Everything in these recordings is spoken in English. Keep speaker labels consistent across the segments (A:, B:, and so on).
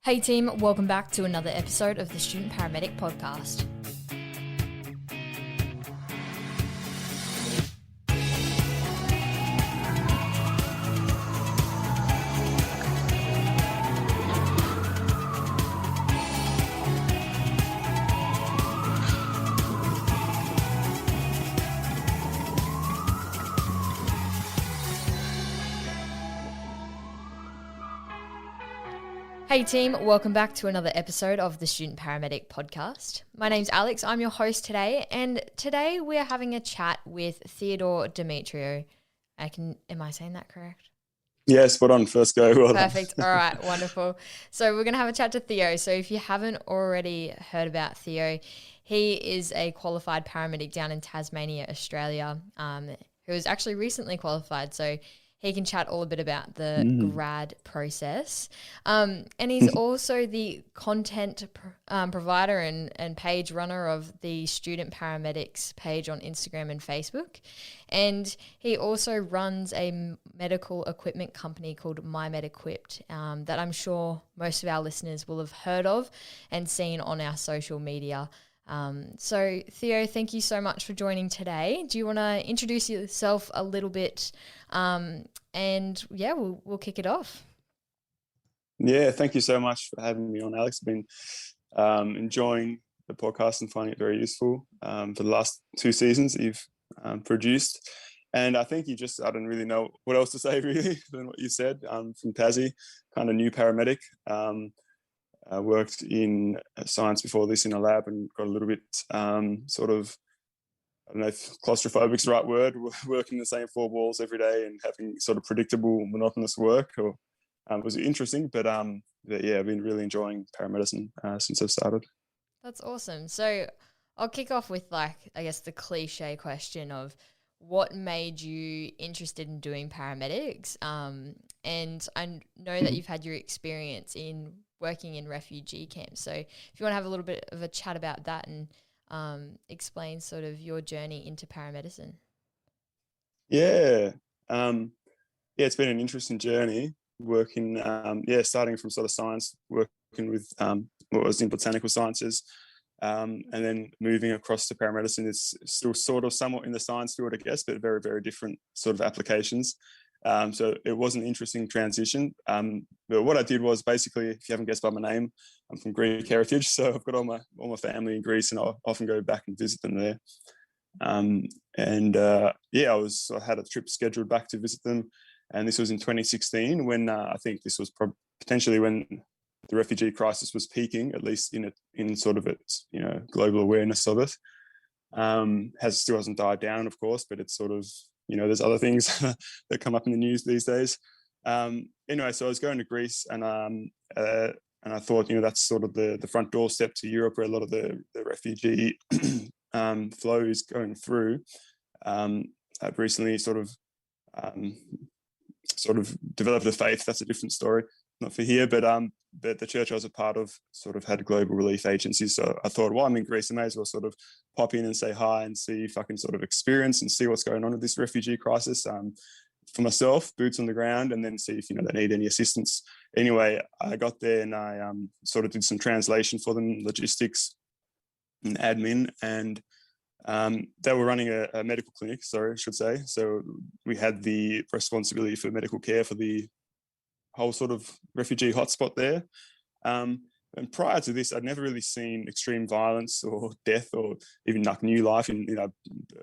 A: Hey team, welcome back to another episode of the Student Paramedic podcast. Hey team, welcome back to another episode of the Student Paramedic podcast. My name's Alex, I'm your host today, and today we're having a chat with Theodore Dimitriou. Am I saying that correct?
B: Yeah, spot on. First go. Well
A: Perfect. All right, wonderful. So we're going to have a chat to Theo. So if you haven't already heard about Theo, he is a qualified paramedic down in Tasmania, Australia, who was actually recently qualified. So he can chat all a bit about the grad process. And he's also the content provider and page runner of the Student Paramedics page on Instagram and Facebook. And he also runs a medical equipment company called MyMedEquipped that I'm sure most of our listeners will have heard of and seen on our social media. So Theo, thank you so much for joining today. Do you want to introduce yourself a little bit? And yeah, we'll kick it off.
B: Yeah, thank you so much for having me on, Alex. I've been enjoying the podcast and finding it very useful for the last 2 seasons that you've produced. And I think I don't really know what else to say really than what you said. I'm from Tassie, kind of new paramedic. I worked in science before this in a lab and got a little bit I don't know if claustrophobic is the right word, working the same 4 walls every day and having sort of predictable, monotonous work. It was interesting, but yeah, I've been really enjoying paramedicine since I've started.
A: That's awesome. So I'll kick off with the cliche question of what made you interested in doing paramedics? And I know that you've had your experience in working in refugee camps. So if you want to have a little bit of a chat about that and explain sort of your journey into paramedicine.
B: Yeah. It's been an interesting journey working, starting from sort of science, working with what was in botanical sciences, and then moving across to paramedicine. It's still sort of somewhat in the science field, I guess, but very, very different sort of applications. So it was an interesting transition. But what I did was basically, if you haven't guessed by my name, I'm from Greek heritage, so I've got all my family in Greece, and I often go back and visit them there. I had a trip scheduled back to visit them, and this was in 2016 when I think this was potentially when the refugee crisis was peaking, at least in sort of its global awareness of it. Still hasn't died down, of course, but it's sort of there's other things that come up in the news these days. Anyway, so I was going to Greece, and I thought that's sort of the front doorstep to Europe, where a lot of the refugee flow is going through. I've recently sort of developed a faith. That's a different story, not for here, but the church I was a part of sort of had global relief agencies. So I thought, well, I'm in Greece, I may as well sort of pop in and say hi and see if I can sort of experience and see what's going on with this refugee crisis for myself, boots on the ground, and then see if they need any assistance. Anyway, I got there and I sort of did some translation for them, logistics and admin, and they were running a medical clinic, I should say. So we had the responsibility for medical care for the whole sort of refugee hotspot there. And prior to this, I'd never really seen extreme violence or death or even new life in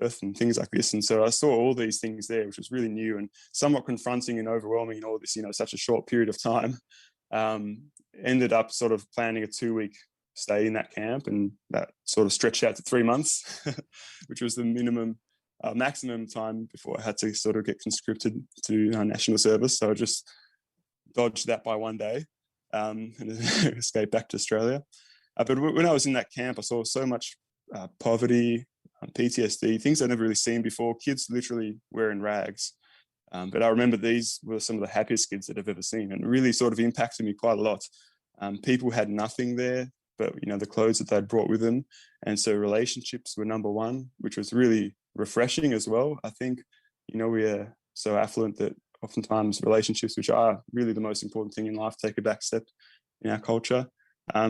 B: birth and things like this. And so I saw all these things there, which was really new and somewhat confronting and overwhelming in all this, such a short period of time. Ended up sort of planning a 2-week stay in that camp, and that sort of stretched out to 3 months, which was the maximum time before I had to sort of get conscripted to national service. So I just dodged that by 1 day and escaped back to Australia. But when I was in that camp, I saw so much poverty, PTSD, things I'd never really seen before, kids literally wearing rags. But I remember these were some of the happiest kids that I've ever seen, and really sort of impacted me quite a lot. People had nothing there but the clothes that they'd brought with them, and so relationships were number one, which was really refreshing as well. I think we are so affluent that oftentimes relationships, which are really the most important thing in life, take a back step. in our culture.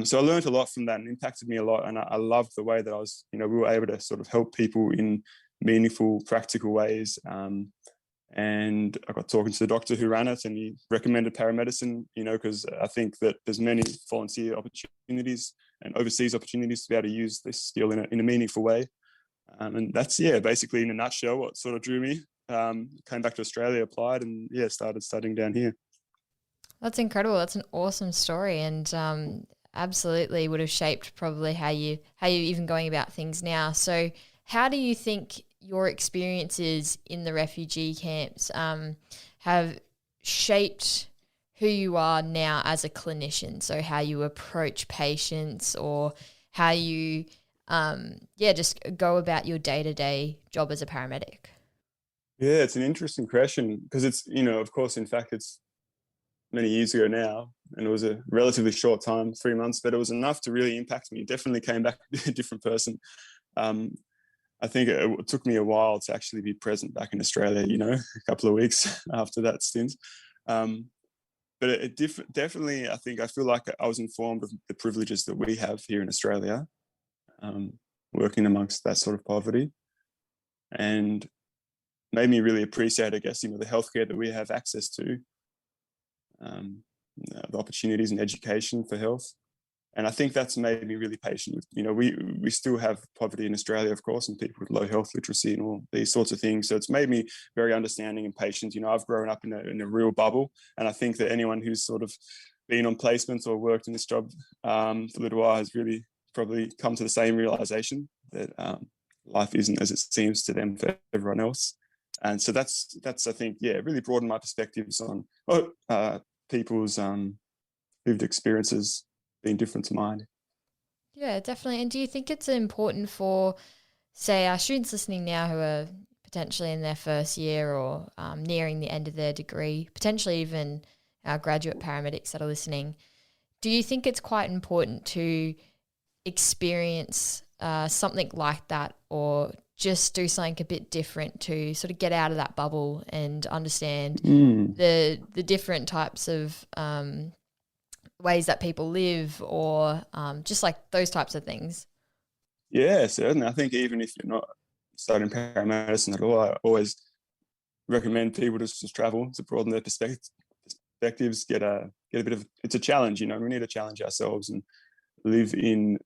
B: So I learned a lot from that and impacted me a lot. And I loved the way that I was, we were able to sort of help people in meaningful, practical ways. And I got talking to the doctor who ran it, and he recommended paramedicine, because I think that there's many volunteer opportunities and overseas opportunities to be able to use this skill in a meaningful way. And that's, basically in a nutshell what sort of drew me. Came back to Australia, applied, and started studying down here.
A: That's incredible. That's an awesome story, and absolutely would have shaped probably how you're even going about things now. So how do you think your experiences in the refugee camps have shaped who you are now as a clinician? So how you approach patients, or how you just go about your day-to-day job as a paramedic?
B: Yeah, it's an interesting question, because it's, of course, in fact, it's many years ago now, and it was a relatively short time, 3 months, but it was enough to really impact me. It definitely came back a different person. I think it took me a while to actually be present back in Australia, a couple of weeks after that stint. But it definitely, I feel like I was informed of the privileges that we have here in Australia, working amongst that sort of poverty, and made me really appreciate, I guess, the healthcare that we have access to, the opportunities in education for health. And I think that's made me really patient. We still have poverty in Australia, of course, and people with low health literacy and all these sorts of things. So it's made me very understanding and patient. I've grown up in a real bubble, and I think that anyone who's sort of been on placements or worked in this job for a little while has really probably come to the same realization that life isn't as it seems to them for everyone else. And so that's I think, really broadened my perspectives on people's lived experiences being different to mine.
A: Yeah, definitely. And do you think it's important for, say, our students listening now who are potentially in their first year or nearing the end of their degree, potentially even our graduate paramedics that are listening, do you think it's quite important to experience something like that, or just do something a bit different to sort of get out of that bubble and understand the different types of ways that people live, or just like those types of things?
B: Yeah, certainly. I think even if you're not studying paramedicine at all, I always recommend people to just travel to broaden their perspectives, get a bit of, it's a challenge, we need to challenge ourselves and live in,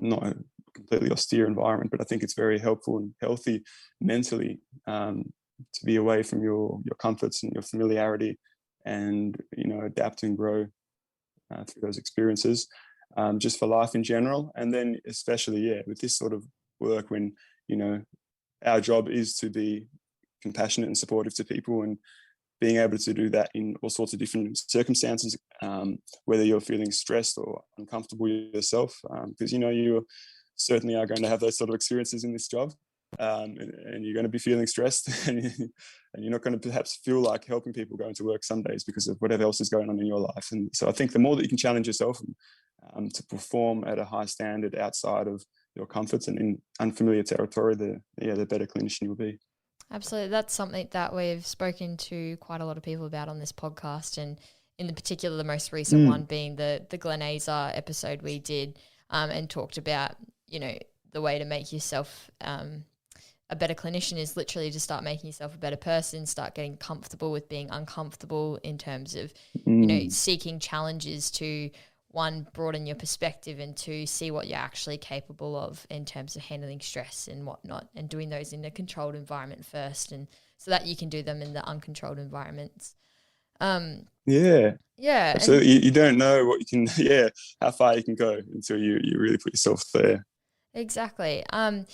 B: not a completely austere environment, but I think it's very helpful and healthy mentally to be away from your comforts and your familiarity, and adapt and grow through those experiences, just for life in general. And then especially with this sort of work, when our job is to be compassionate and supportive to people, and being able to do that in all sorts of different circumstances, whether you're feeling stressed or uncomfortable yourself, because you certainly are going to have those sort of experiences in this job. And you're going to be feeling stressed, and you're not going to perhaps feel like helping people going to work some days because of whatever else is going on in your life. And so I think the more that you can challenge yourself to perform at a high standard outside of your comforts and in unfamiliar territory, the better clinician you'll be.
A: Absolutely. That's something that we've spoken to quite a lot of people about on this podcast, and in the particular, the most recent one being the Glen Azar episode we did, and talked about, the way to make yourself a better clinician is literally to start making yourself a better person, start getting comfortable with being uncomfortable, in terms of, seeking challenges to, one, broaden your perspective, and two, see what you're actually capable of in terms of handling stress and whatnot, and doing those in a controlled environment first, and so that you can do them in the uncontrolled environments.
B: Yeah,
A: Yeah.
B: absolutely. You don't know what you can, how far you can go until you really put yourself there.
A: Exactly. And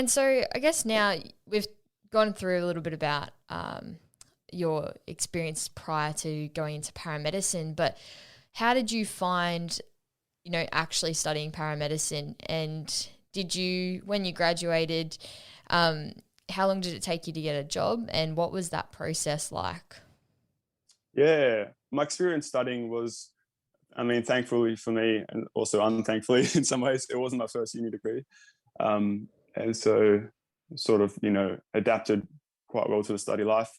A: so I guess now we've gone through a little bit about your experience prior to going into paramedicine, but how did you find, actually studying paramedicine? And did you, when you graduated, how long did it take you to get a job, and what was that process like?
B: Yeah, my experience studying was, thankfully for me, and also unthankfully in some ways, it wasn't my first uni degree. And so sort of, adapted quite well to the study life.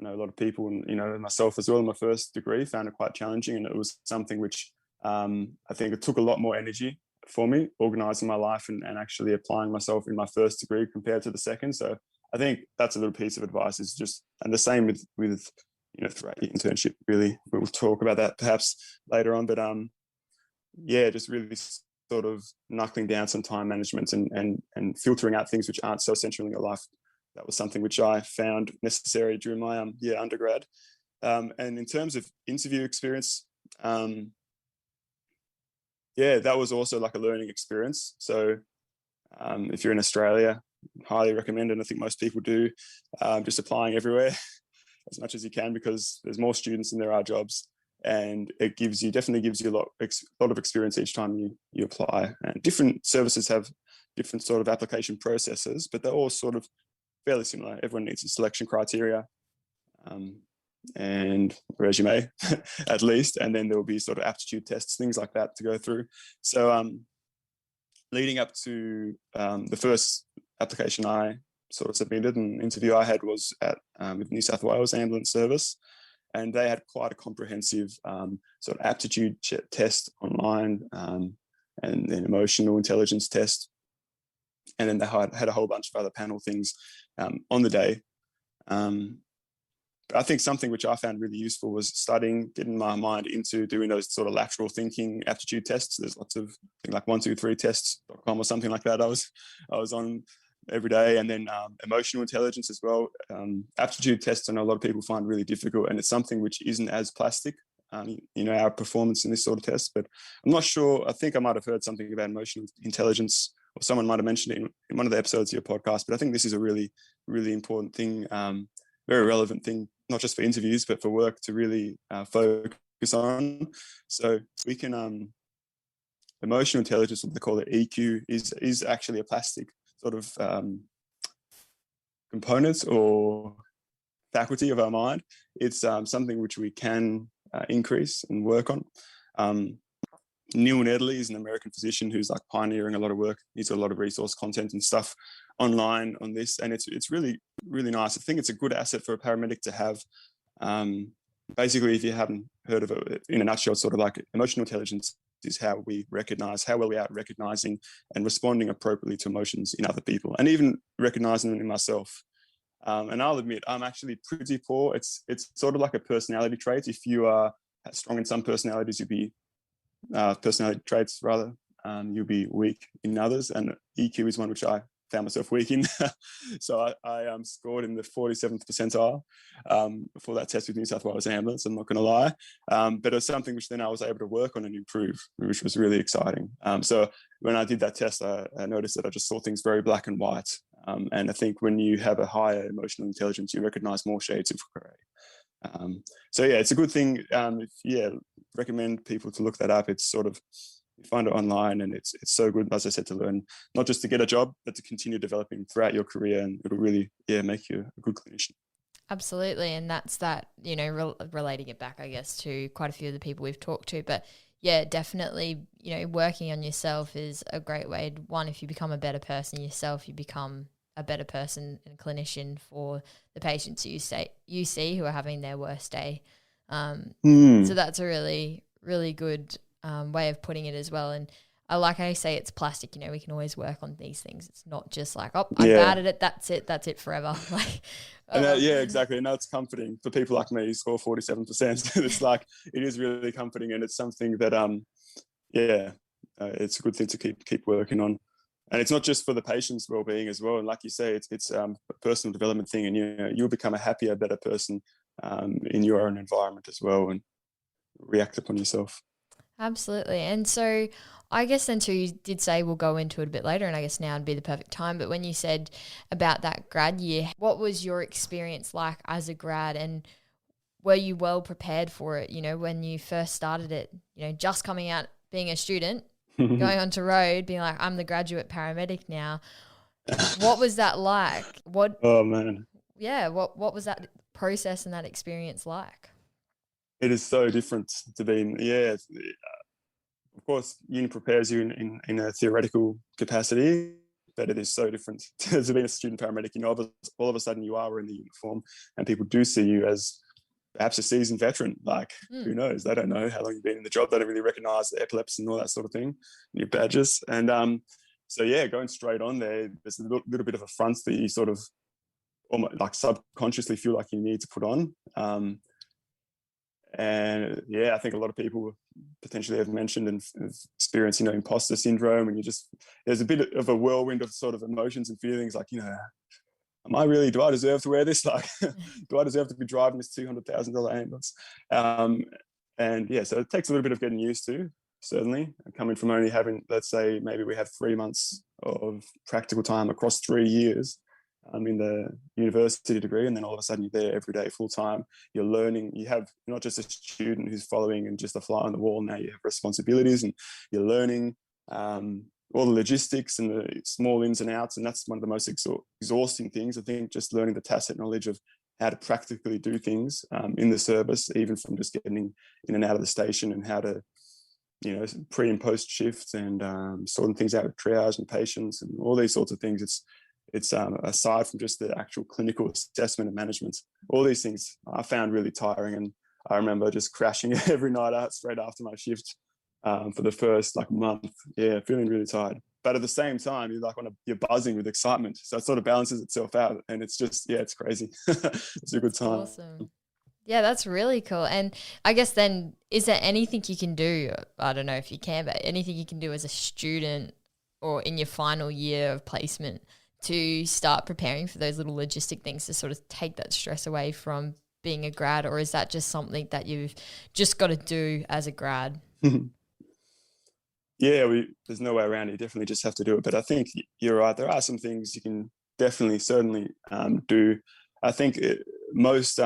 B: I know a lot of people, and myself as well, in my first degree, found it quite challenging, and it was something which I think it took a lot more energy for me, organising my life and actually applying myself in my first degree compared to the second. So I think that's a little piece of advice, is just, and the same with throughout your internship, really. We'll talk about that perhaps later on, but just really sort of knuckling down some time management and filtering out things which aren't so essential in your life. That was something which I found necessary during my undergrad. And in terms of interview experience, that was also like a learning experience. So if you're in Australia, highly recommend, and I think most people do, just applying everywhere as much as you can, because there's more students than there are jobs, and it definitely gives you a lot of experience each time you apply. And different services have different sort of application processes, but they're all sort of fairly similar. Everyone needs a selection criteria and a resume at least, and then there will be sort of aptitude tests, things like that to go through. So leading up to the first application I sort of submitted, an interview I had was at with New South Wales Ambulance Service, and they had quite a comprehensive sort of aptitude test online, and an emotional intelligence test, and then they had a whole bunch of other panel things on the day. I think something which I found really useful was getting my mind into doing those sort of lateral thinking aptitude tests. There's lots of things like 123tests.com or something like that I was on every day. And then emotional intelligence as well. Aptitude tests, I know a lot of people find really difficult, and it's something which isn't as plastic, our performance in this sort of test. But I'm not sure. I think I might have heard something about emotional intelligence, or someone might have mentioned it in one of the episodes of your podcast. But I think this is a really, really important thing, very relevant thing, not just for interviews, but for work to really focus on. So we can, emotional intelligence, what they call it, EQ, is actually a plastic sort of component or faculty of our mind. It's something which we can increase and work on. Neil Nedley is an American physician who's like pioneering a lot of work. He's got a lot of resource content and stuff online on this, and it's really, really nice. I think it's a good asset for a paramedic to have. Basically, if you haven't heard of it, in a nutshell, it's sort of like emotional intelligence is how we recognize, how well we are at recognizing and responding appropriately to emotions in other people, and even recognizing them in myself. And I'll admit, I'm actually pretty poor. It's sort of like a personality trait. If you are strong in some personalities, you'll be personality traits rather, you'll be weak in others, and EQ is one which I found myself weak in. So I scored in the 47th percentile for that test with New South Wales Ambulance, I'm not going to lie. But it was something which then I was able to work on and improve, which was really exciting. So when I did that test, I noticed that I just saw things very black and white. And I think when you have a higher emotional intelligence, you recognize more shades of grey. So yeah, it's a good thing. Recommend people to look that up. It's sort of, you find it online, and it's so good, as I said, to learn, not just to get a job, but to continue developing throughout your career, and it'll really make you a good clinician.
A: Absolutely. And that's that, relating it back, I guess, to quite a few of the people we've talked to. But yeah, definitely, working on yourself is a great way. One, if you become a better person yourself, you become a better person and clinician for the patients you see who are having their worst day. So that's a really, really good way of putting it as well. And I like how you say it's plastic. We can always work on these things. It's not just like, I'm bad at it. That's it forever.
B: Exactly. And that's comforting for people like me who score 47%. It's like, it is really comforting, and it's something that it's a good thing to keep working on. And it's not just for the patient's well-being as well. And like you say, it's a personal development thing, and you'll become a happier, better person in your own environment as well, and react upon yourself.
A: Absolutely. And so I guess then too, you did say we'll go into it a bit later, and I guess now would be the perfect time. But when you said about that grad year, what was your experience like as a grad, and were you well prepared for it? When you first started it, just coming out being a student, going onto road, being like, I'm the graduate paramedic now. What was that like?
B: Oh man.
A: Yeah. What was that process and that experience like?
B: It is so different to being, of course, uni prepares you in a theoretical capacity, but it is so different to being a student paramedic. You know, all of a sudden you are in the uniform and people do see you as perhaps a seasoned veteran. Like, who knows? They don't know how long you've been in the job. They don't really recognize the epileps and all that sort of thing, your badges. And so, yeah, going straight on there's a little bit of a front that you sort of almost like subconsciously feel like you need to put on. And yeah, I think a lot of people potentially have mentioned and experienced, you know, imposter syndrome, and there's a bit of a whirlwind of sort of emotions and feelings like, you know, do I deserve to wear this? Like, do I deserve to be driving this $200,000 ambulance? And yeah, so it takes a little bit of getting used to, certainly, coming from only having, let's say, maybe we have 3 months of practical time across 3 years in the university degree, and then all of a sudden you're there every day full time. You're learning. You have not just a student who's following and just a fly on the wall. Now you have responsibilities, and you're learning all the logistics and the small ins and outs, and that's one of the most exhausting things. I think just learning the tacit knowledge of how to practically do things in the service, even from just getting in and out of the station, and how to, you know, pre and post shifts, and sorting things out with triage and patients and all these sorts of things. It's aside from just the actual clinical assessment and management, all these things I found really tiring. And I remember just crashing every night out straight after my shift for the first like month. Yeah, feeling really tired. But at the same time, you're buzzing with excitement. So it sort of balances itself out, and it's just, yeah, it's crazy. It's a good time.
A: Awesome. Yeah, that's really cool. And I guess then, is there anything you can do? I don't know if you can, but anything you can do as a student or in your final year of placement to start preparing for those little logistic things to sort of take that stress away from being a grad? Or is that just something that you've just got to do as a grad?
B: Yeah, there's no way around it. You definitely just have to do it. But I think you're right. There are some things you can certainly do. I think most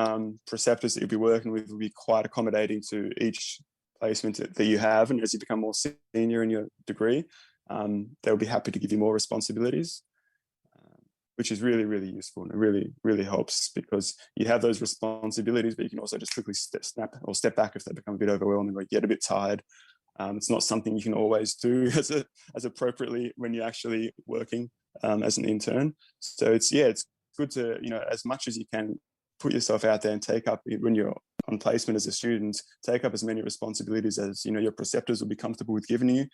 B: preceptors that you'll be working with will be quite accommodating to each placement that you have. And as you become more senior in your degree, they'll be happy to give you more responsibilities, which is really, really useful. And it really, really helps because you have those responsibilities, but you can also just quickly step back if they become a bit overwhelming or you get a bit tired. It's not something you can always do as appropriately when you're actually working as an intern. So it's good to, you know, as much as you can, put yourself out there and take up, when you're on placement as a student, take up as many responsibilities as, you know, your preceptors will be comfortable with giving you.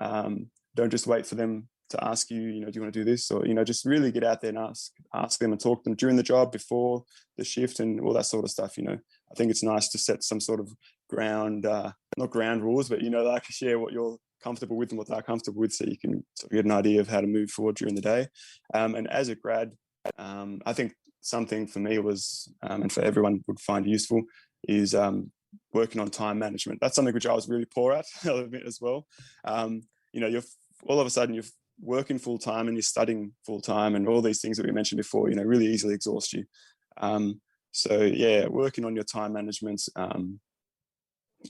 B: Don't just wait for them to ask you, you know, do you want to do this? Or, you know, just really get out there and ask them and talk to them during the job, before the shift, and all that sort of stuff. You know, I think it's nice to set some sort of not ground rules, but, you know, like share what you're comfortable with and what they're comfortable with, so you can sort of get an idea of how to move forward during the day. And as a grad, I think something for me was, and for everyone would find useful, is working on time management. That's something which I was really poor at, I'll admit as well. You know, all of a sudden you're working full time and you're studying full time, and all these things that we mentioned before, you know, really easily exhaust you. So yeah, working on your time management,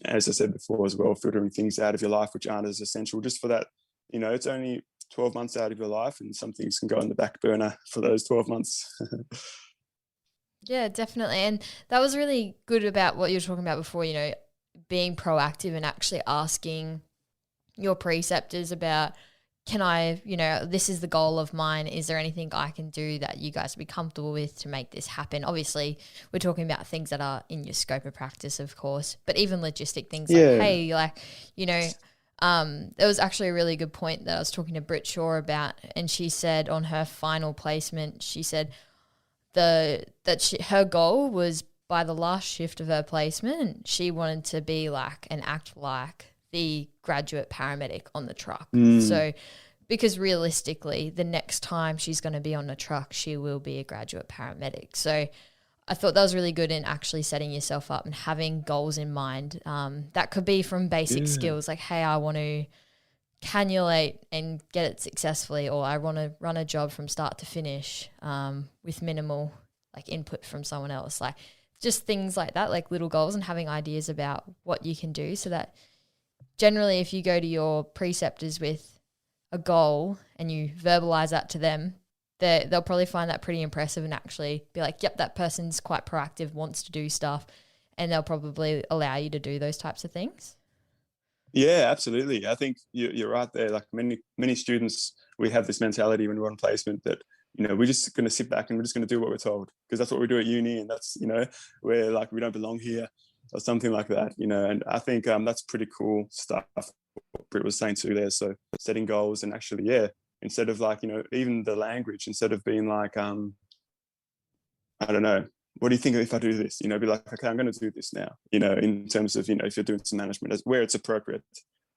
B: as I said before as well, filtering things out of your life which aren't as essential, just for that, you know, it's only 12 months out of your life, and some things can go on the back burner for those 12 months.
A: Yeah, definitely. And that was really good about what you were talking about before, you know, being proactive and actually asking your preceptors about, can I, you know, this is the goal of mine. Is there anything I can do that you guys would be comfortable with to make this happen? Obviously, we're talking about things that are in your scope of practice, of course, but even logistic things like, hey, like, you know, there was actually a really good point that I was talking to Britt Shaw about, and she said on her final placement, she said her goal was by the last shift of her placement, she wanted to be like and act like the graduate paramedic on the truck. So because realistically, the next time she's going to be on the truck, she will be a graduate paramedic. So I thought that was really good in actually setting yourself up and having goals in mind. That could be from basic skills like, hey, I want to cannulate and get it successfully, or I want to run a job from start to finish with minimal like input from someone else. Like just things like that, like little goals, and having ideas about what you can do, so that generally if you go to your preceptors with a goal and you verbalize that to them, they'll probably find that pretty impressive and actually be like, yep, that person's quite proactive, wants to do stuff, and they'll probably allow you to do those types of things.
B: Yeah, absolutely. I think you're right there. Like many students, we have this mentality when we're on placement that, we're just going to sit back and we're just going to do what we're told because that's what we do at uni, and that's, we're like we don't belong here or something like that. And I think that's pretty cool stuff. What Britt was saying too there. So setting goals and actually, yeah, instead of like, even the language, instead of being like, I don't know, what do you think if I do this? Be like, okay, I'm going to do this now, in terms of, if you're doing some management where it's appropriate.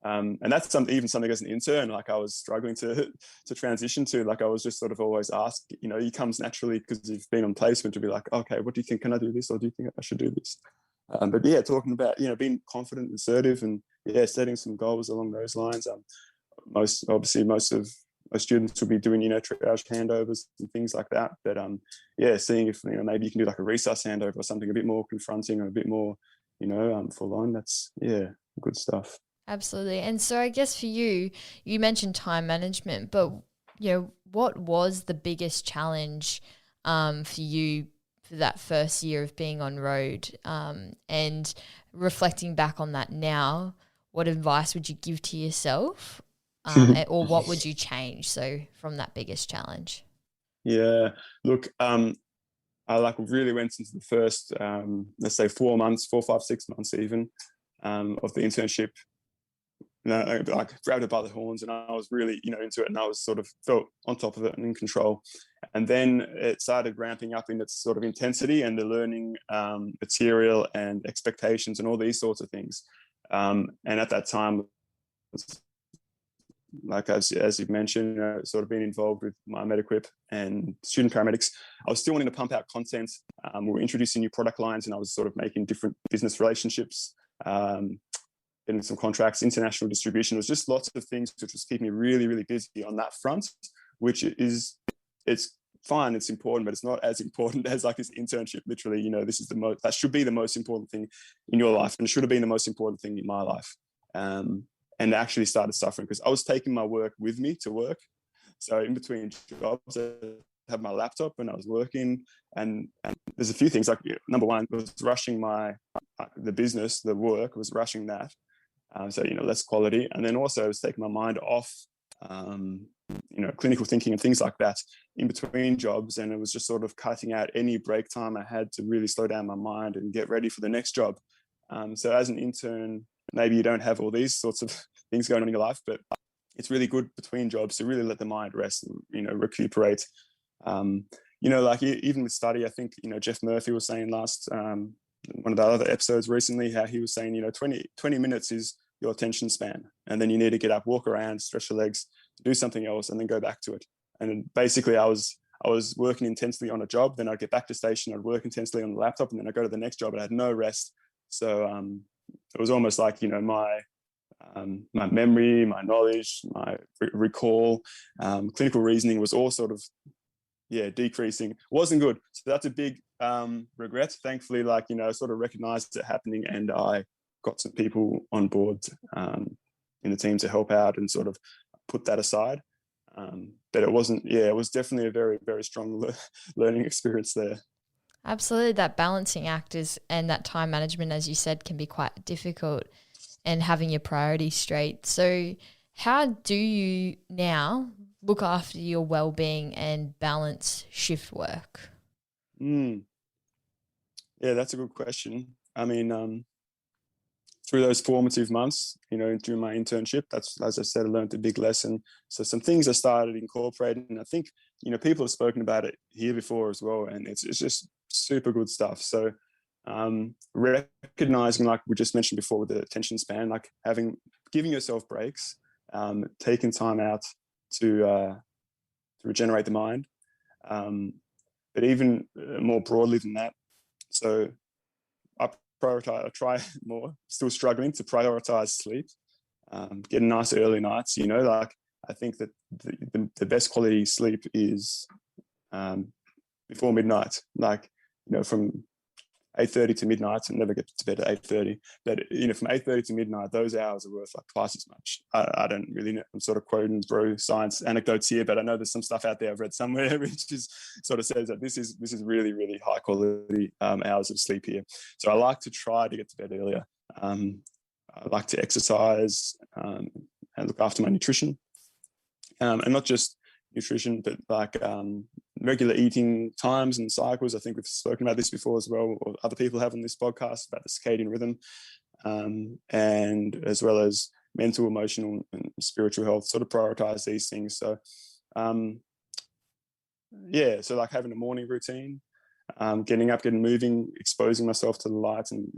B: And that's even something as an intern, like I was struggling to transition to, like I was just sort of always asked, it comes naturally because you've been on placement to be like, okay, what do you think? Can I do this? Or do you think I should do this? But yeah, talking about, being confident, assertive, and yeah, setting some goals along those lines. Most of my students will be doing, triage handovers and things like that. But yeah, seeing if maybe you can do like a resus handover or something a bit more confronting or a bit more, full on. That's good stuff.
A: Absolutely. And so I guess for you, you mentioned time management, but what was the biggest challenge for you for that first year of being on road? And reflecting back on that now, what advice would you give to yourself? Or what would you change? So from that biggest challenge.
B: Yeah, look, I like really went into the first, let's say 4 months, 4, 5, 6 months even, of the internship. Like grabbed it by the horns, and I was really, into it, and I was sort of felt on top of it and in control. And then it started ramping up in its sort of intensity and the learning material and expectations and all these sorts of things. And at that time, like as you've mentioned, sort of being involved with my Mediquip and student paramedics, I was still wanting to pump out content. We were introducing new product lines, and I was sort of making different business relationships, getting some contracts, international distribution. It was just lots of things which was keeping me really, really busy on that front, which it's fine, it's important, but it's not as important as like this internship. Literally, this is that should be the most important thing in your life, and it should have been the most important thing in my life. And actually started suffering because I was taking my work with me to work. So in between jobs, I had my laptop and I was working. And there's a few things, like number one was rushing the business, the work was rushing that. So, less quality. And then also I was taking my mind off, clinical thinking and things like that in between jobs. And it was just sort of cutting out any break time I had to really slow down my mind and get ready for the next job. So as an intern, maybe you don't have all these sorts of things going on in your life, but it's really good between jobs to really let the mind rest and, recuperate. Like even with study, I think, Jeff Murphy was saying last, one of the other episodes recently, how he was saying, 20 minutes is your attention span. And then you need to get up, walk around, stretch your legs, do something else, and then go back to it. And basically I was working intensely on a job, then I'd get back to station, I'd work intensely on the laptop, and then I'd go to the next job, and I had no rest. So it was almost like, my memory, my knowledge, my recall, clinical reasoning was all sort of, decreasing. It wasn't good. So that's a big regret. Thankfully, sort of recognized it happening, and I got some people on board in the team to help out and sort of put that aside. But it wasn't, it was definitely a very, very strong learning experience there.
A: Absolutely. That balancing act and that time management, as you said, can be quite difficult, and having your priorities straight. So how do you now look after your well-being and balance shift work?
B: Yeah, that's a good question. I mean, through those formative months, during my internship, that's, as I said, I learned a big lesson. So some things I started incorporating, and I think, people have spoken about it here before as well, and it's just super good stuff. So recognizing, like we just mentioned before with the attention span, like giving yourself breaks, taking time out to regenerate the mind. But even more broadly than that, so I try more, still struggling to prioritize sleep, getting nice early nights, like I think that the best quality sleep is before midnight, like, from 8:30 to midnight, and never get to bed at 8:30. But from 8:30 to midnight, those hours are worth like twice as much. I don't really know. I'm sort of quoting bro science anecdotes here, but I know there's some stuff out there I've read somewhere which is sort of says that this is really, really high quality hours of sleep here. So I like to try to get to bed earlier. I like to exercise and look after my nutrition, and not just nutrition, but like regular eating times and cycles. I think we've spoken about this before as well, or other people have on this podcast, about the circadian rhythm, and as well as mental, emotional, and spiritual health. Sort of prioritize these things. So, so like having a morning routine, getting up, getting moving, exposing myself to the light, and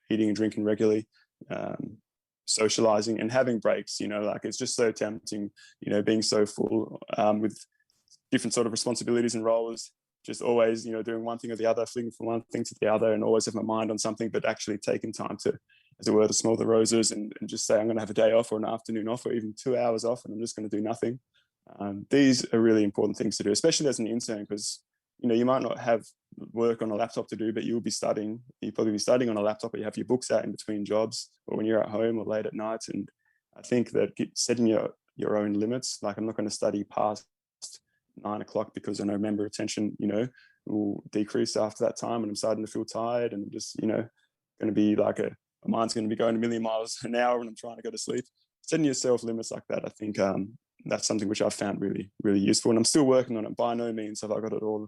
B: eating and drinking regularly, socializing and having breaks. Like it's just so tempting, being so full with different sort of responsibilities and roles, just always, doing one thing or the other, flinging from one thing to the other, and always have my mind on something, but actually taking time to, as it were, to smell the roses and just say, I'm going to have a day off or an afternoon off or even 2 hours off, and I'm just going to do nothing. These are really important things to do, especially as an intern, because, you might not have work on a laptop to do, but you'll be studying. You'll probably be studying on a laptop, or you have your books out in between jobs, or when you're at home or late at night. And I think that setting your own limits, like I'm not going to study past 9 o'clock because I know member attention, will decrease after that time, and I'm starting to feel tired, and just, going to be like my mind's going to be going a million miles an hour when I'm trying to go to sleep. Setting yourself limits like that, I think that's something which I've found really, really useful, and I'm still working on it. By no means have I got it all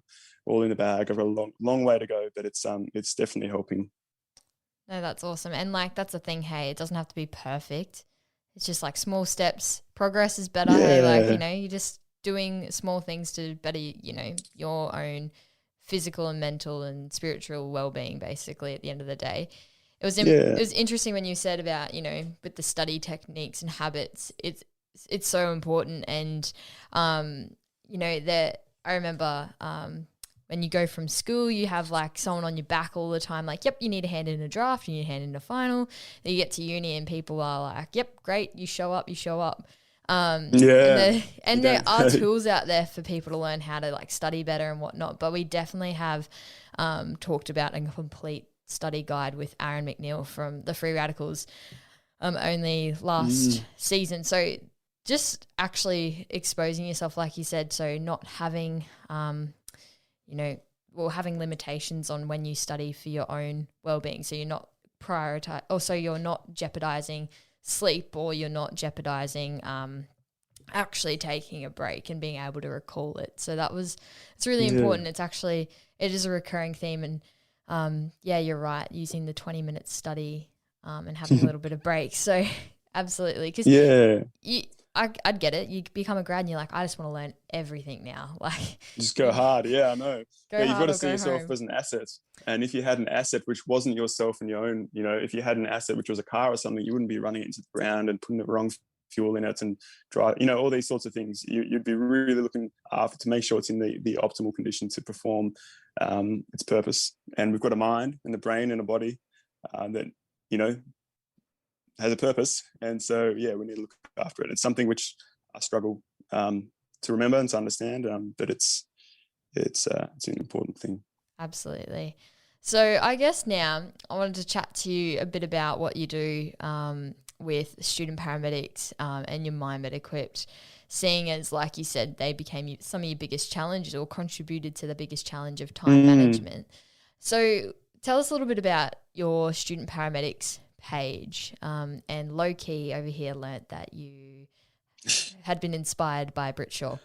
B: in the bag. I've got a long way to go, but it's definitely helping.
A: No, that's awesome. And like, that's the thing. Hey, it doesn't have to be perfect. It's just like small steps. Progress is better.
B: Yeah.
A: Hey, like, you're just doing small things to better, your own physical and mental and spiritual well-being, basically, at the end of the day. It was interesting when you said about, with the study techniques and habits, it's so important. And, that I remember when you go from school, you have like someone on your back all the time, like, yep, you need a hand in a draft, you need a hand in a final. Then you get to uni and people are like, yep, great, you show up. And there are tools out there for people to learn how to like study better and whatnot. But we definitely have talked about a complete study guide with Aaron McNeil from the Free Radicals only last season. So just actually exposing yourself, like you said, so not having having limitations on when you study for your own well-being. So you're not you're not jeopardizing sleep, or you're not jeopardizing actually taking a break and being able to recall it. So it's really important. It is a recurring theme. And you're right, using the 20-minute study and having a little bit of break. So absolutely. Because I'd get it. You become a grad and you're like, I just want to learn everything now. Like,
B: just go hard. Yeah, I know. You've got to see yourself
A: home
B: as an asset. And if you had an asset which wasn't yourself and your own, if you had an asset which was a car or something, you wouldn't be running it into the ground and putting the wrong fuel in it and drive, all these sorts of things. You'd be really looking after to make sure it's in the optimal condition to perform its purpose. And we've got a mind and a brain and a body that, has a purpose. And so, we need to look after it. It's something which I struggle to remember and to understand, but it's an important thing.
A: Absolutely. So I guess now I wanted to chat to you a bit about what you do with student paramedics and your MindMed equipped, seeing as, like you said, they became some of your biggest challenges, or contributed to the biggest challenge of time management. So tell us a little bit about your student paramedics page, and low key over here learnt that you had been inspired by Brit Shaw.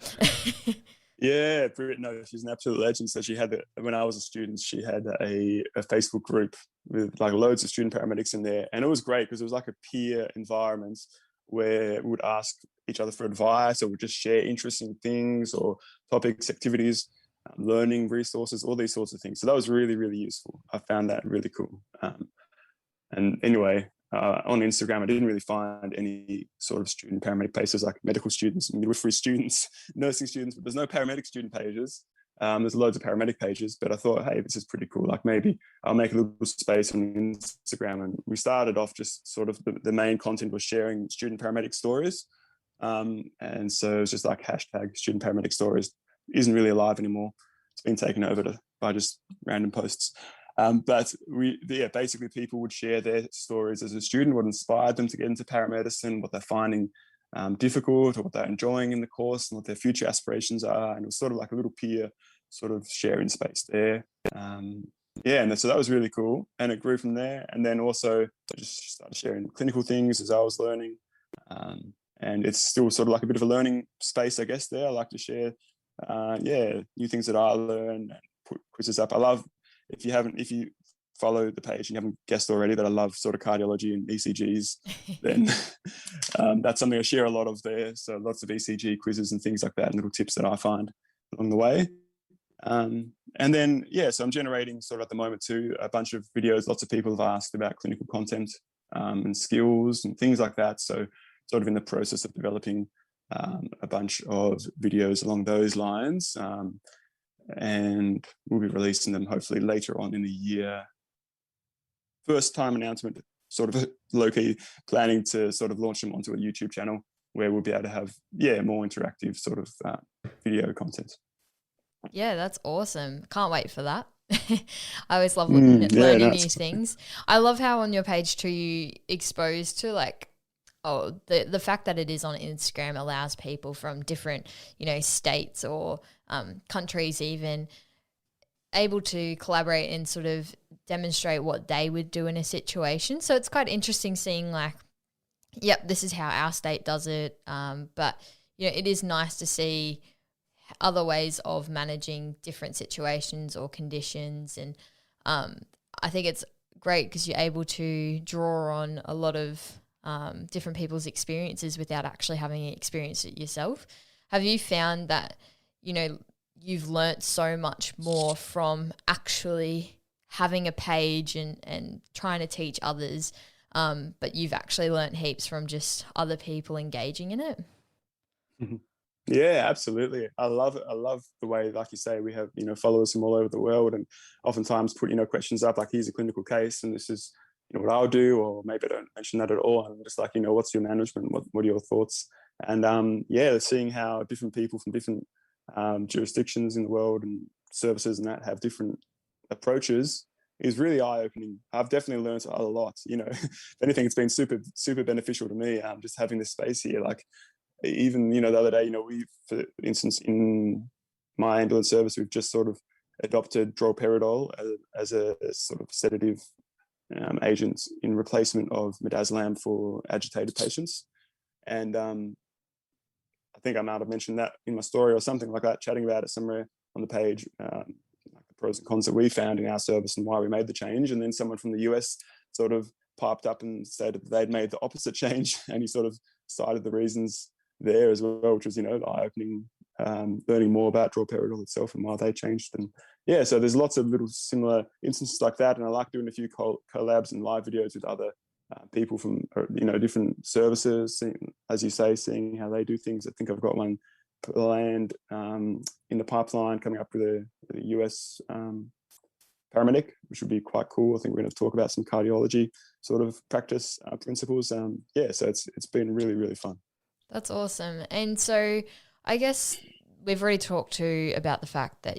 B: Yeah, Brit, no, she's an absolute legend. So she had, when I was a student, she had a Facebook group with like loads of student paramedics in there. And it was great because it was like a peer environment where we would ask each other for advice, or we'd just share interesting things or topics, activities, learning resources, all these sorts of things. So that was really, really useful. I found that really cool. And anyway, on Instagram, I didn't really find any sort of student paramedic pages like medical students, midwifery students, nursing students, but there's no paramedic student pages. There's loads of paramedic pages, but I thought, hey, this is pretty cool. Like maybe I'll make a little space on Instagram. And we started off just sort of the main content was sharing student paramedic stories. And so it's just like hashtag student paramedic stories. Isn't really alive anymore. It's been taken over by just random posts. But basically people would share their stories as a student, what inspired them to get into paramedicine, what they're finding difficult, or what they're enjoying in the course, and what their future aspirations are. And it was sort of like a little peer sort of sharing space there. yeah, and so that was really cool, and it grew from there. And then also I just started sharing clinical things as I was learning, and it's still sort of like a bit of a learning space, I guess. There, I like to share, new things that I learn and put quizzes up. I love if you follow the page and you haven't guessed already that I love sort of cardiology and ECGs, then that's something I share a lot of there. So lots of ECG quizzes and things like that, and little tips that I find along the way. And then, so I'm generating sort of at the moment too, a bunch of videos. Lots of people have asked about clinical content and skills and things like that. So sort of in the process of developing a bunch of videos along those lines. And we'll be releasing them hopefully later on in the year. First time announcement, sort of low-key planning to sort of launch them onto a YouTube channel where we'll be able to have, more interactive sort of video content.
A: Yeah, that's awesome. Can't wait for that. I always love learning new things. I love how on your page too you expose to like, the fact that it is on Instagram allows people from different, states or countries even able to collaborate and sort of demonstrate what they would do in a situation. So it's quite interesting seeing like, yep, this is how our state does it. But, it is nice to see other ways of managing different situations or conditions. And I think it's great because you're able to draw on a lot of different people's experiences without actually having experienced it yourself. Have you found that, you've learnt so much more from actually having a page and trying to teach others, but you've actually learnt heaps from just other people engaging in it?
B: Mm-hmm. Yeah, absolutely. I love it. I love the way, like you say, we have, followers from all over the world, and oftentimes put, questions up like, here's a clinical case and this is, what I'll do, or maybe I don't mention that at all. I'm just like, what's your management? What are your thoughts? And seeing how different people from different jurisdictions in the world and services and that have different approaches is really eye-opening. I've definitely learned a lot. If anything, it's been super, super beneficial to me, just having this space here. Like, even the other day, we, for instance, in my ambulance service, we've just sort of adopted droperidol as a sort of sedative agent in replacement of midazolam for agitated patients. And I think I might have mentioned that in my story or something like that, chatting about it somewhere on the page, like the pros and cons that we found in our service and why we made the change. And then someone from the US sort of piped up and stated that they'd made the opposite change, and he sort of cited the reasons there as well, which was, eye-opening, learning more about droperidol itself and why they changed. And so there's lots of little similar instances like that, and I like doing a few collabs and live videos with other people from different services, as you say, seeing how they do things. I think I've got one planned in the pipeline coming up with a US Paramedic, which would be quite cool. I think we're going to talk about some cardiology sort of practice principles. So it's been really, really fun.
A: That's awesome. And so I guess we've already talked to about the fact that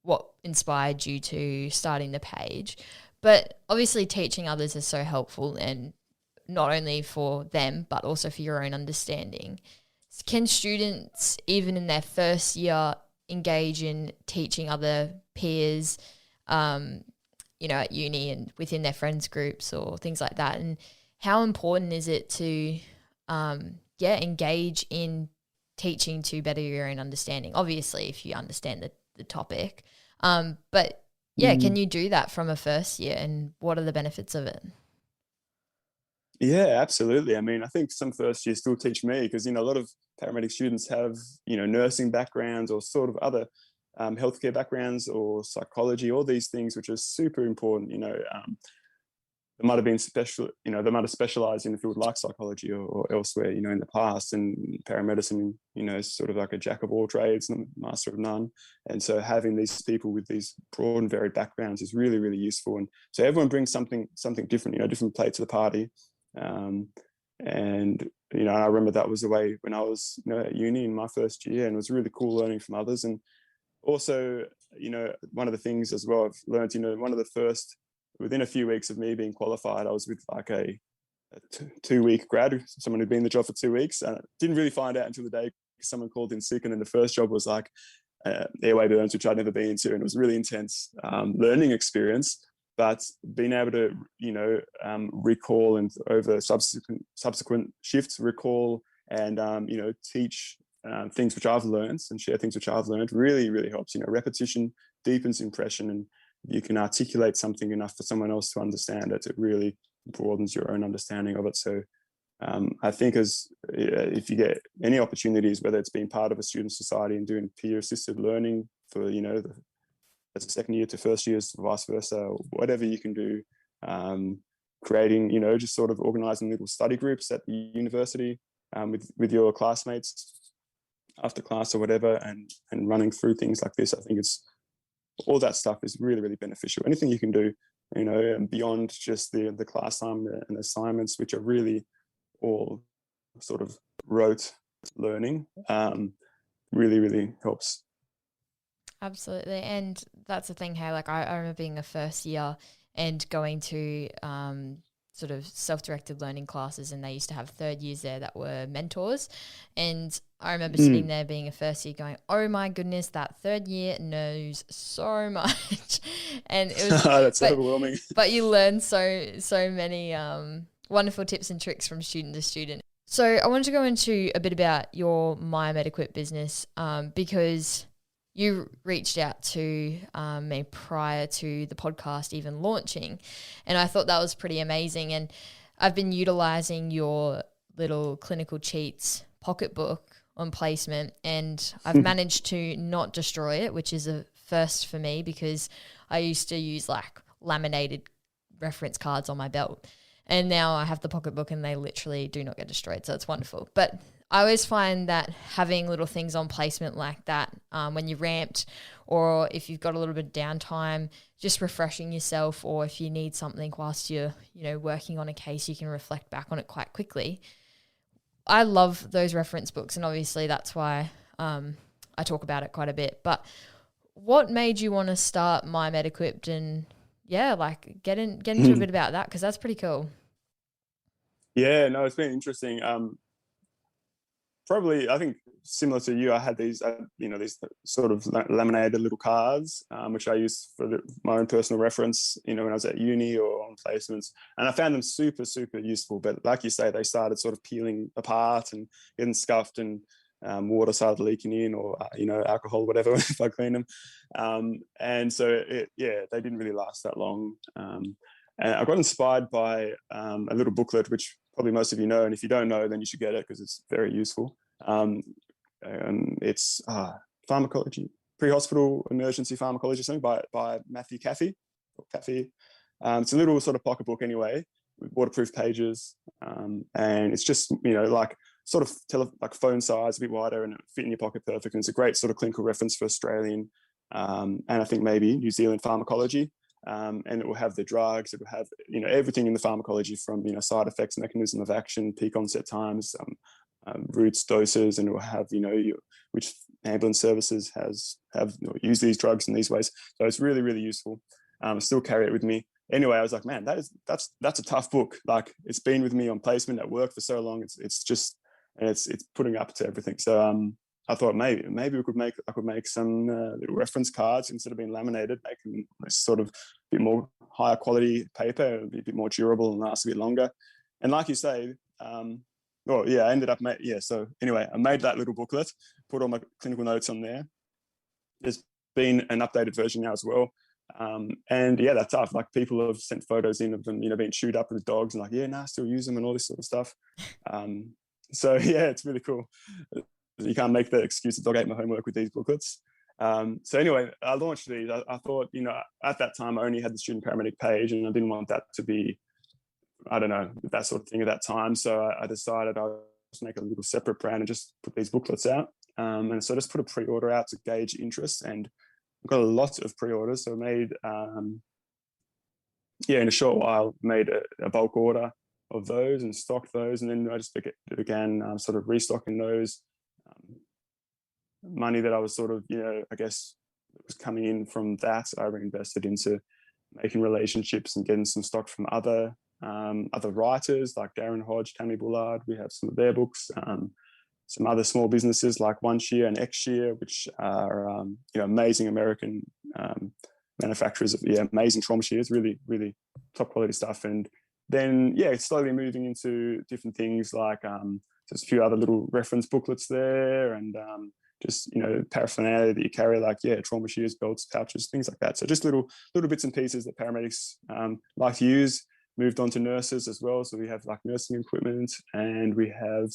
A: what inspired you to starting the page, but obviously teaching others is so helpful, and not only for them, but also for your own understanding. Can students, even in their first year, engage in teaching other peers, at uni and within their friends groups or things like that? And how important is it to engage in teaching to better your own understanding? Obviously, if you understand the topic. Can you do that from a first year, and what are the benefits of it?
B: Yeah, absolutely. I mean, I think some first years still teach me because, a lot of paramedic students have, nursing backgrounds or sort of other healthcare backgrounds or psychology, all these things, which are super important. They might have been special, they might have specialized in a field like psychology or elsewhere, in the past. And paramedicine, is sort of like a jack of all trades and a master of none. And so having these people with these broad and varied backgrounds is really, really useful. And so everyone brings something different, different plate to the party. I remember that was the way when I was, at uni in my first year, and it was really cool learning from others. And also, one of the things as well I've learned, one of the first, within a few weeks of me being qualified, I was with like a 2-week grad, someone who'd been in the job for 2 weeks. And I didn't really find out until the day someone called in sick. And then the first job was like, airway burns, which I'd never been to, and it was a really intense learning experience. But being able to, recall and over subsequent shifts, recall and teach things which I've learned and share things which I've learned really, really helps. Repetition deepens impression, and if you can articulate something enough for someone else to understand it, it really broadens your own understanding of it. So I think if you get any opportunities, whether it's being part of a student society and doing peer-assisted learning for, as a second year to first years, vice versa, or whatever you can do, creating, just sort of organizing little study groups at the university with your classmates after class or whatever, and running through things like this. I think all that stuff is really, really beneficial. Anything you can do, beyond just the class time and assignments, which are really all sort of rote learning, really, really helps.
A: Absolutely. And that's the thing, hey, like I remember being a first year and going to sort of self-directed learning classes, and they used to have third years there that were mentors. And I remember sitting there being a first year going, oh my goodness, that third year knows so much. And it was
B: that's overwhelming.
A: But you learn so many wonderful tips and tricks from student to student. So I wanted to go into a bit about your My MedEquip business because you reached out to me prior to the podcast even launching, and I thought that was pretty amazing. And I've been utilizing your little clinical cheats pocketbook on placement, and I've managed to not destroy it, which is a first for me because I used to use like laminated reference cards on my belt, and now I have the pocketbook and they literally do not get destroyed, so it's wonderful. But I always find that having little things on placement like that, when you're ramped or if you've got a little bit of downtime, just refreshing yourself, or if you need something whilst you're, working on a case, you can reflect back on it quite quickly. I love those reference books, and obviously that's why I talk about it quite a bit. But what made you want to start My MedEquipped, and get into a bit about that, because that's pretty cool.
B: Yeah, no, it's been interesting. Probably, I think similar to you, I had these, these sort of laminated little cards, which I used for my own personal reference, when I was at uni or on placements, and I found them super, super useful. But like you say, they started sort of peeling apart and getting scuffed, and water started leaking in, or alcohol, whatever, if I clean them. And so they didn't really last that long. And I got inspired by a little booklet, which probably most of you know, and if you don't know, then you should get it because it's very useful. It's pharmacology, pre-hospital emergency pharmacology, something by Matthew Caffey. It's a little sort of pocket book anyway, with waterproof pages, and it's just like sort of like phone size, a bit wider, and it fit in your pocket perfect. And it's a great sort of clinical reference for Australian and I think maybe New Zealand pharmacology. And it will have the drugs, it will have everything in the pharmacology from side effects, mechanism of action, peak onset times, routes, doses, and it will have which ambulance services have used these drugs in these ways. So it's really, really useful. I still carry it with me. Anyway, I was like, man, that's a tough book. Like, it's been with me on placement at work for so long. It's putting up to everything. So I thought maybe I could make some little reference cards instead of being laminated, make them sort of a bit more higher quality paper, be a bit more durable and last a bit longer. And like you say, I ended up so anyway, I made that little booklet, put all my clinical notes on there. There's been an updated version now as well. And that's tough. Like, people have sent photos in of them, being chewed up with dogs, and like, I still use them and all this sort of stuff. So it's really cool. You can't make the excuse that dog ate my homework with these booklets. So anyway, I launched these. I thought, at that time I only had the student paramedic page, and I didn't want that to be, I don't know, that sort of thing at that time. So I decided I'll just make a little separate brand and just put these booklets out. And so I just put a pre-order out to gauge interest, and I've got a lot of pre-orders. So I made, in a short while, made a bulk order of those and stocked those. And then I just began sort of restocking those. Money that I was sort of, I guess was coming in from that, I reinvested into making relationships and getting some stock from other writers like Darren Hodge, Tammy Bullard. We have some of their books. some other small businesses like One Shear and X Shear, which are amazing American manufacturers of amazing trauma shears, really, really top quality stuff. And then slowly moving into different things like there's a few other little reference booklets there, and just paraphernalia that you carry, like trauma shears, belts, pouches, things like that. So just little bits and pieces that paramedics like to use. Moved on to nurses as well, so we have like nursing equipment, and we have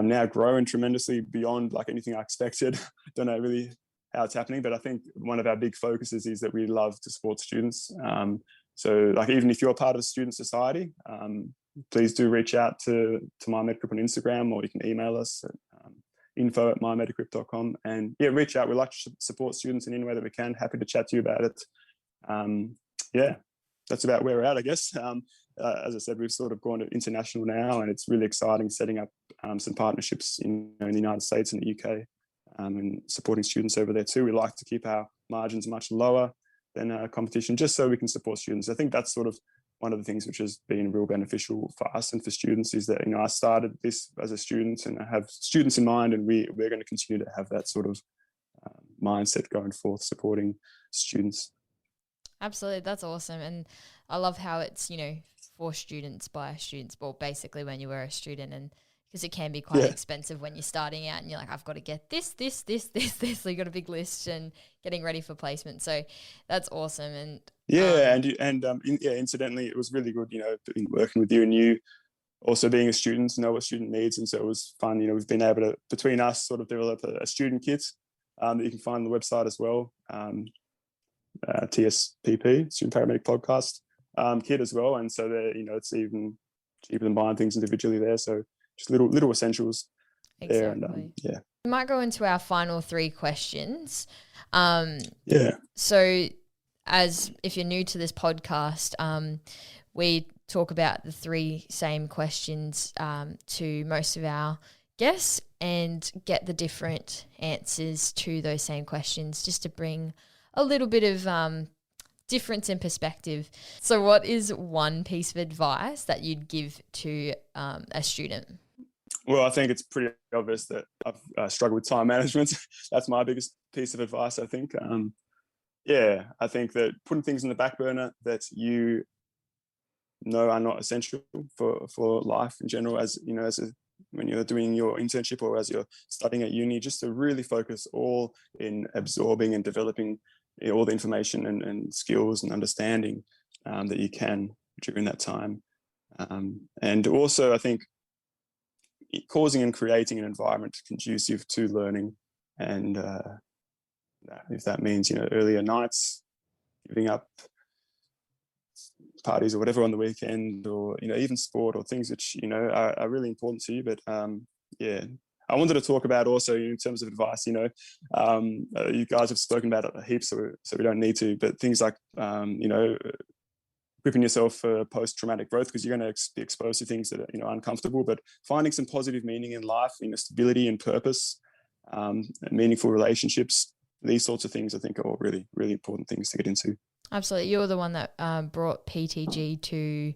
B: now grown tremendously beyond like anything I expected. Don't know really how it's happening, but I think one of our big focuses is that we love to support students. So like, even if you're part of a student society, please do reach out to MyMediCrypt on Instagram, or you can email us at info@mymedicrypt.com, and reach out. We like to support students in any way that we can. Happy to chat to you about it. That's about where we're at, I guess. As I said, we've sort of gone international now, and it's really exciting setting up some partnerships in the United States and the UK, and supporting students over there too. We like to keep our margins much lower than competition, just so we can support students. I think that's sort of one of the things which has been real beneficial for us and for students, is that I started this as a student, and I have students in mind, and we're going to continue to have that sort of mindset going forth, supporting students.
A: Absolutely. That's awesome. And I love how it's, for students by students, well, basically when you were a student, and because it can be quite expensive when you're starting out and you're like, I've got to get this. So you got a big list and getting ready for placement. So that's awesome. And incidentally, it was really good, in working with you, and you also being a student, know what student needs. And so it was fun. We've been able to, between us, sort of develop a student kit that you can find on the website as well. TSPP, Student Paramedic Podcast kit as well, and so that it's even cheaper than buying things individually there. So just little essentials there, and we might go into our final 3 questions. So, as if you're new to this podcast, we talk about the 3 same questions to most of our guests and get the different answers to those same questions, just to bring a little bit of difference in perspective. So what is one piece of advice that you'd give to a student?
B: Well, I think it's pretty obvious that I've struggled with time management. That's my biggest piece of advice, I think. I think that putting things in the back burner that are not essential for life in general, when you're doing your internship or as you're studying at uni, just to really focus all in absorbing and developing all the information and skills and understanding that you can during that time. And also, I think, causing and creating an environment conducive to learning. And if that means, earlier nights, giving up parties or whatever on the weekend, or, even sport or things which, are really important to you. But I wanted to talk about also in terms of advice, you guys have spoken about it heaps, so we don't need to, but things like, equipping yourself for post-traumatic growth, because you're going to be exposed to things that are, uncomfortable, but finding some positive meaning in life, stability and purpose, and meaningful relationships. These sorts of things, I think, are all really, really important things to get into.
A: Absolutely. You were the one that brought PTG to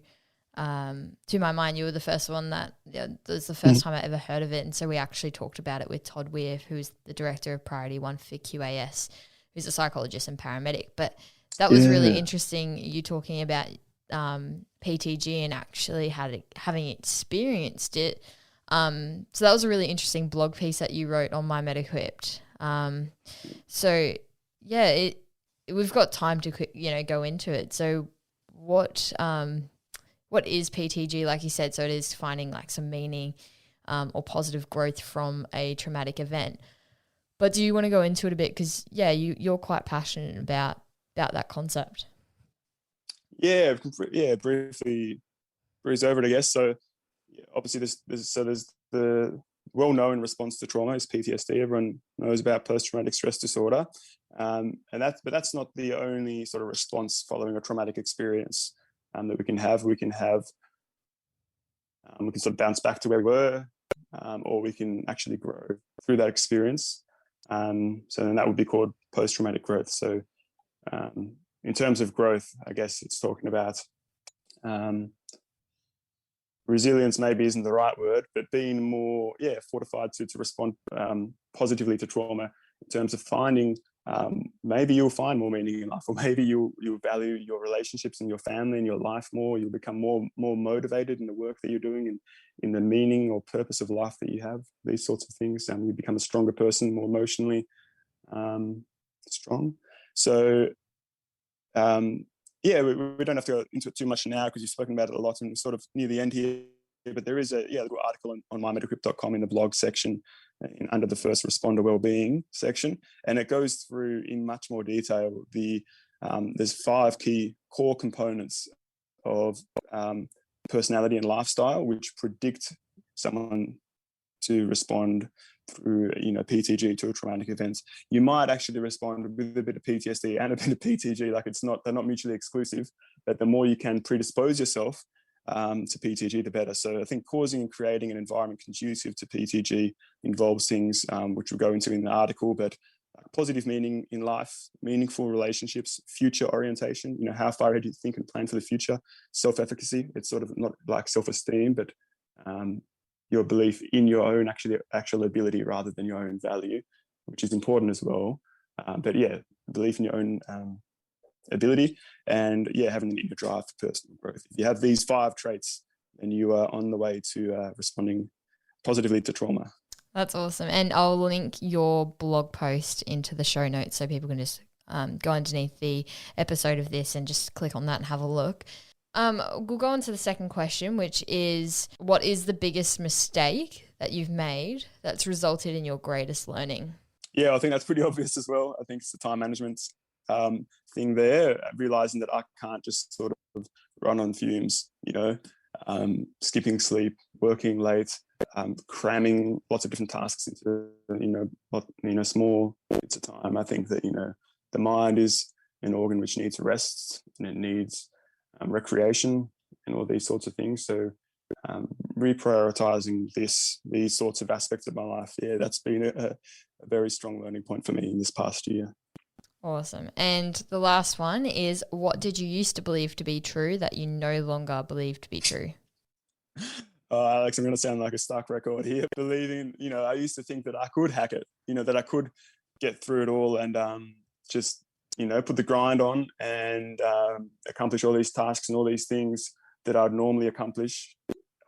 A: my mind. You were the first one that it was the first time I ever heard of it. And so we actually talked about it with Todd Weir, who's the director of Priority 1 for QAS, who's a psychologist and paramedic. But that was really interesting, you talking about PTG and actually having experienced it. So that was a really interesting blog piece that you wrote on MyMediCrypt. We've got time to go into it. So what is PTG, like you said? So it is finding like some meaning or positive growth from a traumatic event. But do you want to go into it a bit? Because you're quite passionate about that concept.
B: Briefly breeze over it, I guess. So obviously there's the well-known response to trauma is PTSD. Everyone knows about post-traumatic stress disorder, but that's not the only sort of response following a traumatic experience that we can have. We can sort of bounce back to where we were, or we can actually grow through that experience. So then that would be called post-traumatic growth. So in terms of growth, I guess it's talking about resilience maybe isn't the right word, but being more, fortified to respond positively to trauma in terms of finding, maybe you'll find more meaning in life, or maybe you'll value your relationships and your family and your life more. You'll become more motivated in the work that you're doing and in the meaning or purpose of life that you have, these sorts of things. You become a stronger person, more emotionally strong. So, we don't have to go into it too much now because you've spoken about it a lot and we're sort of near the end here. But there is a little article on mymediquip.com in the blog section under the first responder wellbeing section, and it goes through in much more detail there's 5 key core components of personality and lifestyle which predict someone to respond through PTG to a traumatic event. You might actually respond with a bit of PTSD and a bit of PTG. Like they're not mutually exclusive, but the more you can predispose yourself to PTG, the better. So I think causing and creating an environment conducive to PTG involves things which we'll go into in the article, but positive meaning in life, meaningful relationships, future orientation, how far ahead you think and plan for the future, self-efficacy. It's sort of not like self-esteem, but your belief in your own actual ability rather than your own value, which is important as well. Belief in your own ability and having an inner drive for personal growth. If you have these 5 traits, then you are on the way to responding positively to trauma.
A: That's awesome. And I'll link your blog post into the show notes so people can just go underneath the episode of this and just click on that and have a look. We'll go on to the second question, which is, what is the biggest mistake that you've made that's resulted in your greatest learning?
B: Yeah, I think that's pretty obvious as well. I think it's the time management thing there, realizing that I can't just sort of run on fumes, skipping sleep, working late, cramming lots of different tasks into, small bits of time. I think that, the mind is an organ which needs rest and it needs recreation and all these sorts of things. So reprioritizing these sorts of aspects of my life, that's been a very strong learning point for me in this past year.
A: Awesome. And the last one is, what did you used to believe to be true that you no longer believe to be true?
B: Alex, I'm going to sound like a stuck record here. Believing, I used to think that I could hack it, that I could get through it all and just put the grind on and accomplish all these tasks and all these things that I'd normally accomplish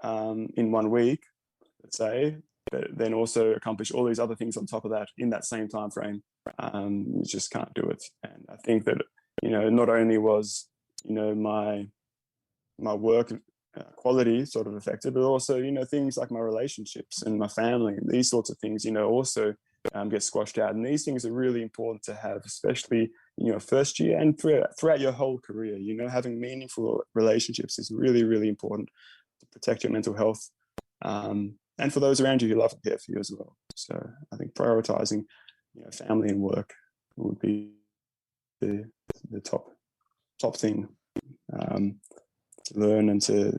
B: in 1 week, let's say, but then also accomplish all these other things on top of that in that same time frame. You just can't do it. And I think that, not only was, my work quality sort of affected, but also, things like my relationships and my family and these sorts of things, also get squashed out. And these things are really important to have, especially first year and throughout your whole career. Having meaningful relationships is really, really important to protect your mental health, and for those around you who love and care for you as well. So I think prioritizing family and work would be the top thing to learn and to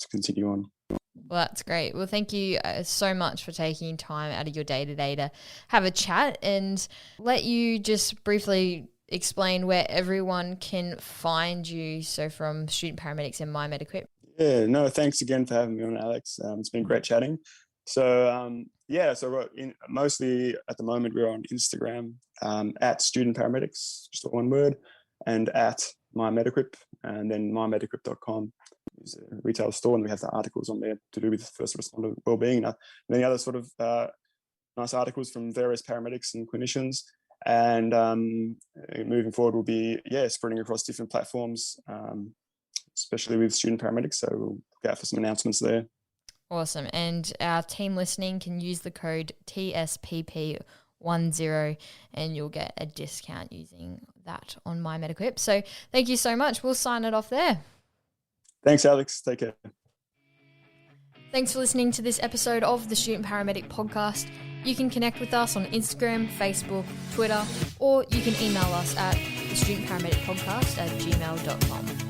B: continue on.
A: Well, that's great. Well, thank you so much for taking time out of your day-to-day to have a chat, and let you just briefly explain where everyone can find you. So from Student Paramedics and mymediquip.
B: Yeah, no, thanks again for having me on, Alex. It's been great chatting. So, mostly at the moment we're on Instagram at Student Paramedics, just one word, and at mymediquip, and then mymediquip.com is a retail store, and we have the articles on there to do with first responder wellbeing. And then the other sort of nice articles from various paramedics and clinicians. And moving forward, we'll be spreading across different platforms, especially with Student Paramedics. So we'll look out for some announcements there.
A: Awesome. And our team listening can use the code TSPP10 and you'll get a discount using that on mymediquip. So thank you so much. We'll sign it off there.
B: Thanks, Alex. Take care.
A: Thanks for listening to this episode of the Student Paramedic podcast. You can connect with us on Instagram, Facebook, Twitter, or you can email us at thestudentparamedicpodcast@gmail.com.